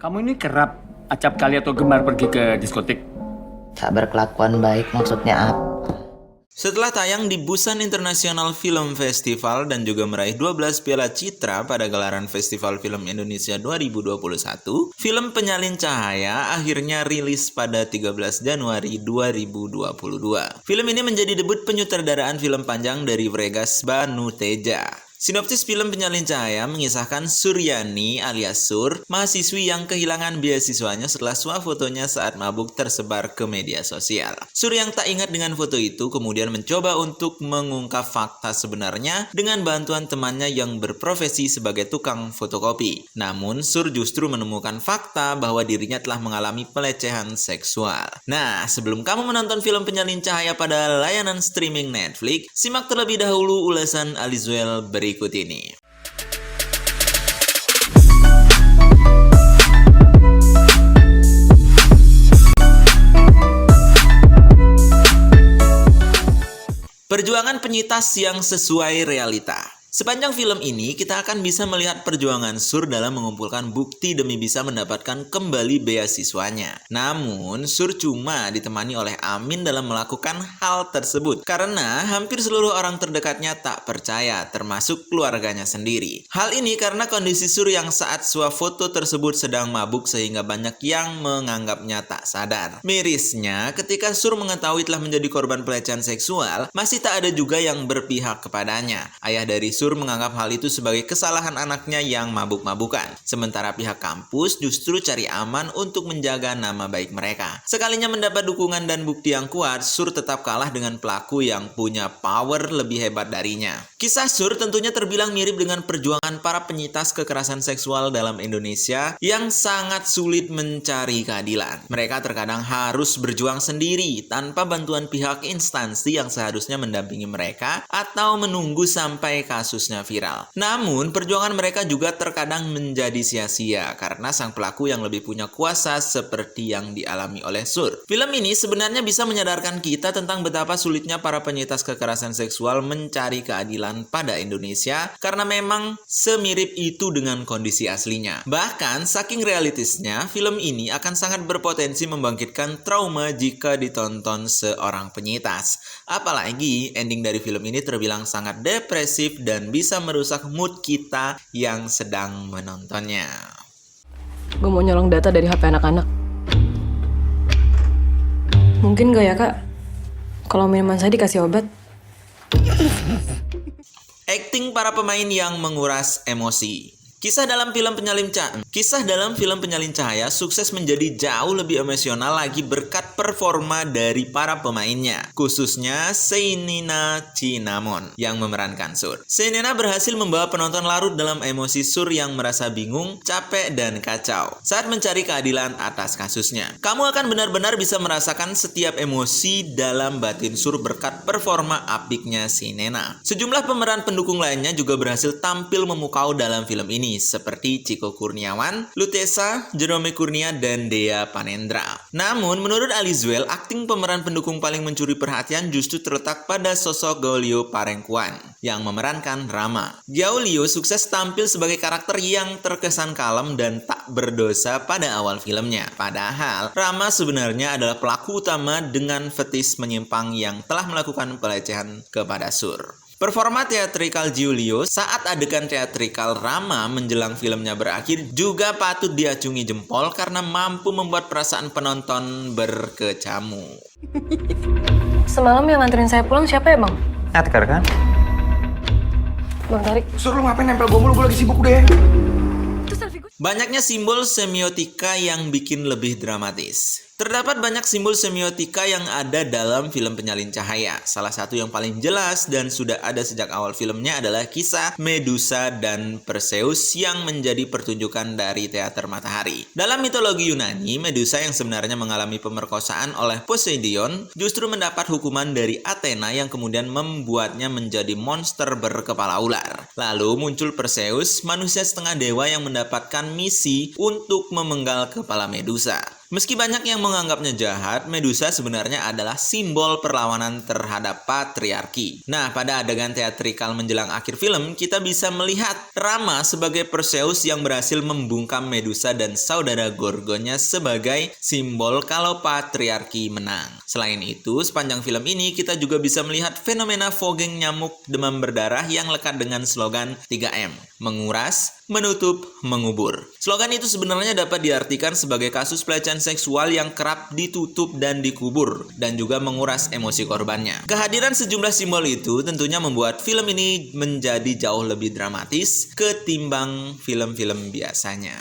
Kamu ini kerap acap kali atau gemar pergi ke diskotik? Tak berkelakuan baik maksudnya apa? Setelah tayang di Busan International Film Festival dan juga meraih 12 Piala Citra pada gelaran Festival Film Indonesia 2021, film Penyalin Cahaya akhirnya rilis pada 13 Januari 2022. Film ini menjadi debut penyutradaraan film panjang dari Vregas Banuteja. Sinopsis film Penyalin Cahaya mengisahkan Suryani alias Sur, mahasiswi yang kehilangan beasiswanya setelah swafotonya saat mabuk tersebar ke media sosial. Sur yang tak ingat dengan foto itu kemudian mencoba untuk mengungkap fakta sebenarnya dengan bantuan temannya yang berprofesi sebagai tukang fotokopi. Namun Sur justru menemukan fakta bahwa dirinya telah mengalami pelecehan seksual. Nah, sebelum kamu menonton film Penyalin Cahaya pada layanan streaming Netflix, simak terlebih dahulu ulasan Alizwell berikut ini. Perjuangan penyitas yang sesuai realita. Sepanjang film ini, kita akan bisa melihat perjuangan Sur dalam mengumpulkan bukti demi bisa mendapatkan kembali beasiswanya. Namun, Sur cuma ditemani oleh Amin dalam melakukan hal tersebut karena hampir seluruh orang terdekatnya tak percaya, termasuk keluarganya sendiri. Hal ini karena kondisi Sur yang saat swafoto tersebut sedang mabuk sehingga banyak yang menganggapnya tak sadar. Mirisnya, ketika Sur mengetahui telah menjadi korban pelecehan seksual, masih tak ada juga yang berpihak kepadanya. Ayah dari Sur menganggap hal itu sebagai kesalahan anaknya yang mabuk-mabukan. Sementara pihak kampus justru cari aman untuk menjaga nama baik mereka. Sekalinya mendapat dukungan dan bukti yang kuat, Sur tetap kalah dengan pelaku yang punya power lebih hebat darinya. Kisah Sur tentunya terbilang mirip dengan perjuangan para penyintas kekerasan seksual dalam Indonesia yang sangat sulit mencari keadilan. Mereka terkadang harus berjuang sendiri tanpa bantuan pihak instansi yang seharusnya mendampingi mereka atau menunggu sampai kasusnya viral. Namun, perjuangan mereka juga terkadang menjadi sia-sia karena sang pelaku yang lebih punya kuasa seperti yang dialami oleh Sur. Film ini sebenarnya bisa menyadarkan kita tentang betapa sulitnya para penyintas kekerasan seksual mencari keadilan pada Indonesia karena memang semirip itu dengan kondisi aslinya. Bahkan, saking realistisnya, film ini akan sangat berpotensi membangkitkan trauma jika ditonton seorang penyintas. Apalagi, ending dari film ini terbilang sangat depresif dan bisa merusak mood kita yang sedang menontonnya. Gue mau nyolong data dari HP anak-anak. Mungkin gak ya kak? Kalau minuman saya dikasih obat. Akting para pemain yang menguras emosi. Kisah dalam film Penyalin Cahaya sukses menjadi jauh lebih emosional lagi berkat performa dari para pemainnya, khususnya Seinina Cinnamon yang memerankan Sur. Seinina berhasil membawa penonton larut dalam emosi Sur yang merasa bingung, capek, dan kacau saat mencari keadilan atas kasusnya. Kamu akan benar-benar bisa merasakan setiap emosi dalam batin Sur berkat performa apiknya si Nena. Sejumlah pemeran pendukung lainnya juga berhasil tampil memukau dalam film ini, seperti Chico Kurniawan, Lutesa, Jerome Kurnia, dan Dea Panendra. Namun, menurut Alizwell, akting pemeran pendukung paling mencuri perhatian justru terletak pada sosok Gaulio Parengkuan yang memerankan Rama. Gaulio sukses tampil sebagai karakter yang terkesan kalem dan tak berdosa pada awal filmnya. Padahal, Rama sebenarnya adalah pelaku utama dengan fetis menyimpang yang telah melakukan pelecehan kepada Sur. Performa teatrikal Giulio saat adegan teatrikal Rama menjelang filmnya berakhir juga patut diacungi jempol karena mampu membuat perasaan penonton berkecamuk. Semalam yang nganterin saya pulang siapa ya bang? Edgar kan? Bang Tarik. Sur, lu ngapain nempel gue mulu? Gue lagi sibuk udah ya. Banyaknya simbol semiotika yang bikin lebih dramatis. Terdapat banyak simbol semiotika yang ada dalam film Penyalin Cahaya. Salah satu yang paling jelas dan sudah ada sejak awal filmnya adalah kisah Medusa dan Perseus yang menjadi pertunjukan dari teater matahari. Dalam mitologi Yunani, Medusa yang sebenarnya mengalami pemerkosaan oleh Poseidon justru mendapat hukuman dari Athena yang kemudian membuatnya menjadi monster berkepala ular. Lalu muncul Perseus, manusia setengah dewa yang mendapatkan misi untuk memenggal kepala Medusa. Meski banyak yang menganggapnya jahat, Medusa sebenarnya adalah simbol perlawanan terhadap patriarki. Nah, pada adegan teatrikal menjelang akhir film, kita bisa melihat Rama sebagai Perseus yang berhasil membungkam Medusa dan saudara Gorgonnya sebagai simbol kalau patriarki menang. Selain itu, sepanjang film ini kita juga bisa melihat fenomena fogging nyamuk demam berdarah yang lekat dengan slogan 3M. Menguras, menutup, mengubur. Slogan itu sebenarnya dapat diartikan sebagai kasus pelecehan seksual yang kerap ditutup dan dikubur, dan juga menguras emosi korbannya. Kehadiran sejumlah simbol itu tentunya membuat film ini menjadi jauh lebih dramatis ketimbang film-film biasanya.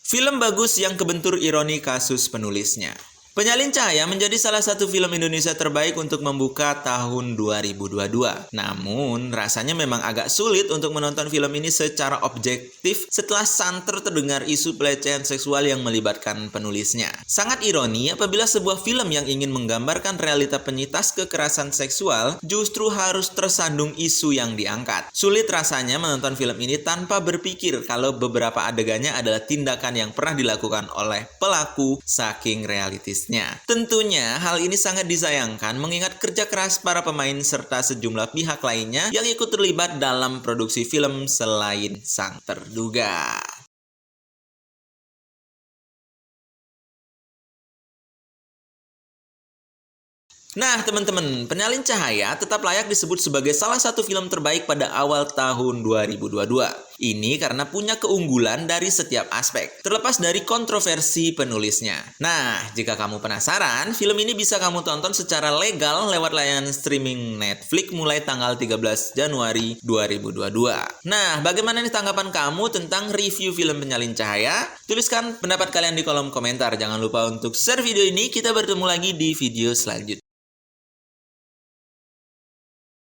Film bagus yang kebentur ironi kasus penulisnya. Penyalin Cahaya menjadi salah satu film Indonesia terbaik untuk membuka tahun 2022. Namun, rasanya memang agak sulit untuk menonton film ini secara objektif setelah santer terdengar isu pelecehan seksual yang melibatkan penulisnya. Sangat ironi apabila sebuah film yang ingin menggambarkan realita penyintas kekerasan seksual justru harus tersandung isu yang diangkat. Sulit rasanya menonton film ini tanpa berpikir kalau beberapa adegannya adalah tindakan yang pernah dilakukan oleh pelaku saking realistis. Tentunya hal ini sangat disayangkan mengingat kerja keras para pemain serta sejumlah pihak lainnya yang ikut terlibat dalam produksi film selain sang terduga. Nah teman-teman, Penyalin Cahaya tetap layak disebut sebagai salah satu film terbaik pada awal tahun 2022. Ini karena punya keunggulan dari setiap aspek, terlepas dari kontroversi penulisnya. Nah, jika kamu penasaran, film ini bisa kamu tonton secara legal lewat layanan streaming Netflix mulai tanggal 13 Januari 2022. Nah, bagaimana nih tanggapan kamu tentang review film Penyalin Cahaya? Tuliskan pendapat kalian di kolom komentar. Jangan lupa untuk share video ini. Kita bertemu lagi di video selanjutnya.